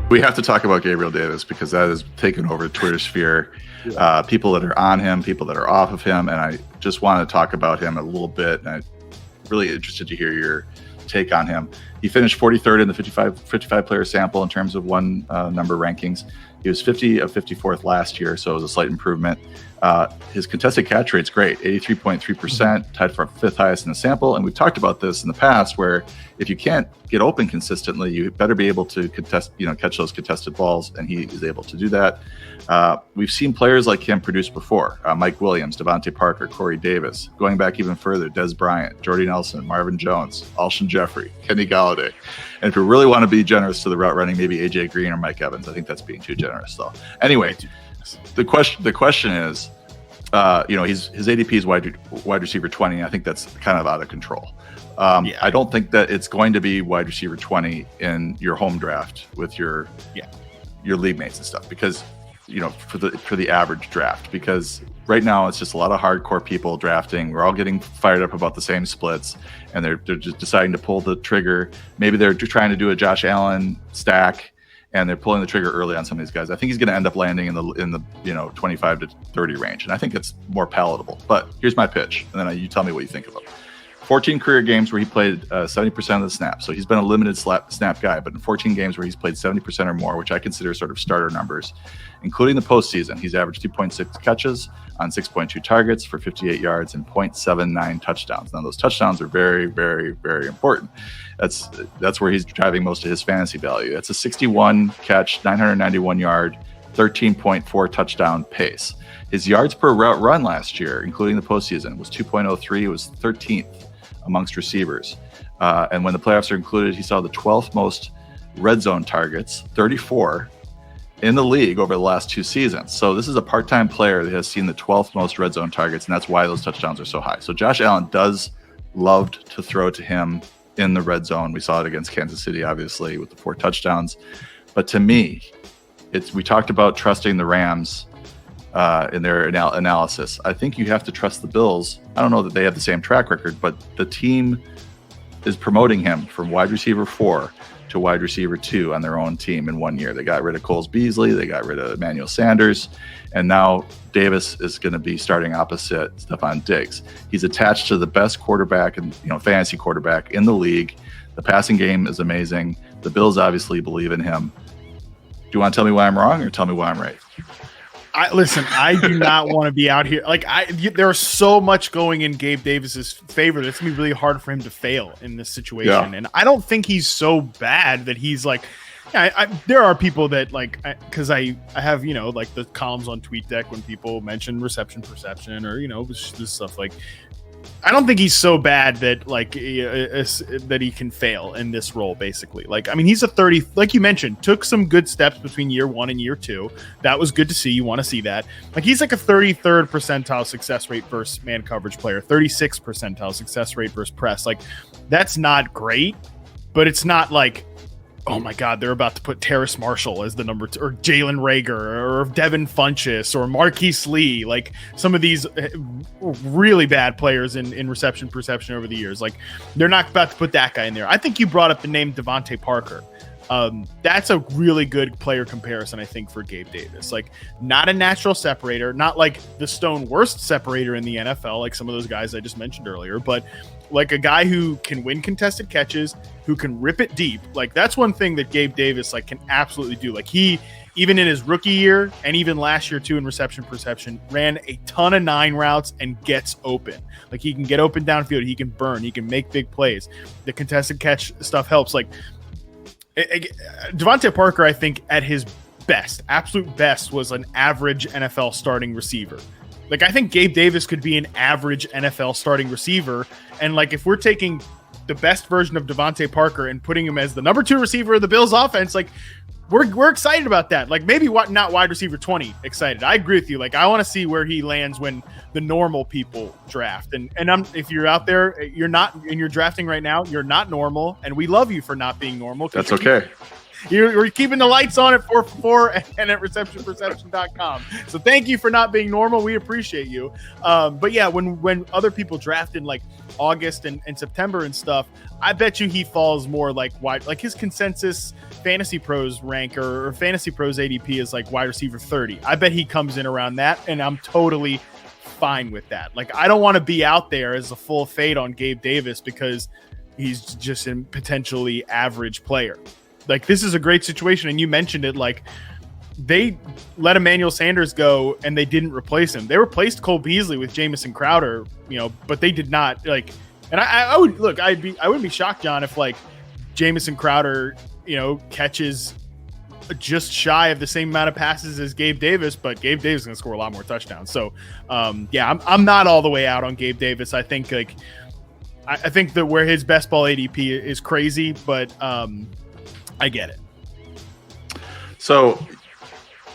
We have to talk about Gabriel Davis because that has taken over the Twitter sphere. People that are on him, people that are off of him, and I just want to talk about him a little bit. And I'm really interested to hear your take on him. He finished 43rd in the 55 player sample in terms of one number rankings. He was 50 of 54th last year, so it was a slight improvement. His contested catch rate's great, 83.3%, tied for fifth highest in the sample. And we've talked about this in the past, where if you can't get open consistently, you better be able to catch those contested balls, and he is able to do that. We've seen players like him produce before: Mike Williams, DeVante Parker, Corey Davis. Going back even further, Des Bryant, Jordy Nelson, Marvin Jones, Alshon Jeffrey, Kenny Galladay. And if you really want to be generous to the route running, maybe AJ Green or Mike Evans. I think that's being too generous, though. Anyway, the question is, his ADP is wide receiver 20. I think that's kind of out of control. I don't think that it's going to be wide receiver 20 in your home draft with your league mates and stuff, because for the average draft, because right now it's just a lot of hardcore people drafting. We're all getting fired up about the same splits, and they're just deciding to pull the trigger. Maybe they're trying to do a Josh Allen stack, and they're pulling the trigger early on some of these guys. I think he's going to end up landing in the 25 to 30 range, and I think it's more palatable. But here's my pitch, and then you tell me what you think of him. 14 career games where he played 70% of the snaps. So he's been a limited snap guy, but in 14 games where he's played 70% or more, which I consider sort of starter numbers, including the postseason, he's averaged 2.6 catches on 6.2 targets for 58 yards and 0.79 touchdowns. Now, those touchdowns are very, very, very important. That's where he's driving most of his fantasy value. It's a 61 catch, 991 yard, 13.4 touchdown pace. His yards per route run last year, including the postseason, was 2.03. It was 13th amongst receivers. And when the playoffs are included, he saw the 12th most red zone targets, 34, in the league over the last two seasons. So this is a part-time player that has seen the 12th most red zone targets, and that's why those touchdowns are so high. So Josh Allen does love to throw to him in the red zone. We saw it against Kansas City, obviously, with the 4 touchdowns. But to me, we talked about trusting the Rams in their analysis. I think you have to trust the Bills. I don't know that they have the same track record, but the team is promoting him from wide receiver 4 to wide receiver 2 on their own team in 1 year. They got rid of Coles Beasley, they got rid of Emmanuel Sanders, and now Davis is going to be starting opposite Stephon Diggs. He's attached to the best quarterback and fantasy quarterback in the league. The passing game is amazing. The Bills obviously believe in him. Do you want to tell me why I'm wrong, or tell me why I'm right? Listen, I do not want to be out here. There's so much going in Gabe Davis's favor. It's going to be really hard for him to fail in this situation. Yeah. And I don't think he's so bad that he's like, there are people that because I have, the columns on TweetDeck when people mention reception perception or, this stuff I don't think he's so bad that that he can fail in this role, basically. He's a 30, like you mentioned, took some good steps between year 1 and year 2. That was good to see. You want to see that. He's like a 33rd percentile success rate versus man coverage player, 36th percentile success rate versus press. That's not great, but it's not oh my God, they're about to put Terrace Marshall as the number 2, or Jalen Reagor, or Devin Funchess, or Marquise Lee, some of these really bad players in reception perception over the years. They're not about to put that guy in there. I think you brought up the name DeVante Parker. That's a really good player comparison, I think, for Gabe Davis. Not a natural separator, not the stone worst separator in the NFL, like some of those guys I just mentioned earlier, but a guy who can win contested catches, who can rip it deep. That's one thing that Gabe Davis can absolutely do. He, even in his rookie year and even last year too in reception perception, ran a ton of 9 routes and gets open. He can get open downfield, he can burn, he can make big plays. The contested catch stuff helps. DeVante Parker, I think at his best, absolute best, was an average NFL starting receiver. I think Gabe Davis could be an average NFL starting receiver. And if we're taking the best version of DeVante Parker and putting him as the number 2 receiver of the Bills offense, we're excited about that. Maybe not wide receiver 20 excited. I agree with you. I want to see where he lands when the normal people draft. And if you're out there, you're not, and you're drafting right now, you're not normal. And we love you for not being normal. That's okay. You're keeping the lights on at 444 and at receptionperception.com. So thank you for not being normal. We appreciate you. But yeah, when other people draft in like August and September and stuff, I bet you he falls more like his consensus Fantasy Pros rank or Fantasy Pros ADP is like wide receiver 30. I bet he comes in around that, and I'm totally fine with that. Like, I don't want to be out there as a full fade on Gabe Davis because he's just a potentially average player. Like, this is a great situation, and you mentioned it. Like, they let Emmanuel Sanders go, and they didn't replace him. They replaced Cole Beasley with Jamison Crowder, but they did not like. And I wouldn't be shocked, John, if like Jamison Crowder, catches just shy of the same amount of passes as Gabe Davis, but Gabe Davis is going to score a lot more touchdowns. So, I'm not all the way out on Gabe Davis. I think I think that where his best ball ADP is crazy, but I get it. So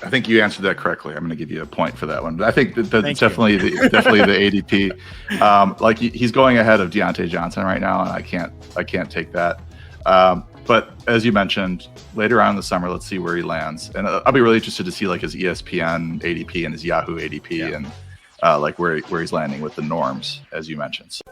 I think you answered that correctly. I'm going to give you a point for that one. But I think that's definitely the ADP. Like he's going ahead of Deontay Johnson right now, and I can't take that. But as you mentioned, later on in the summer, let's see where he lands. And I'll be really interested to see like his ESPN ADP and his Yahoo ADP and like where he's landing with the norms, as you mentioned. So.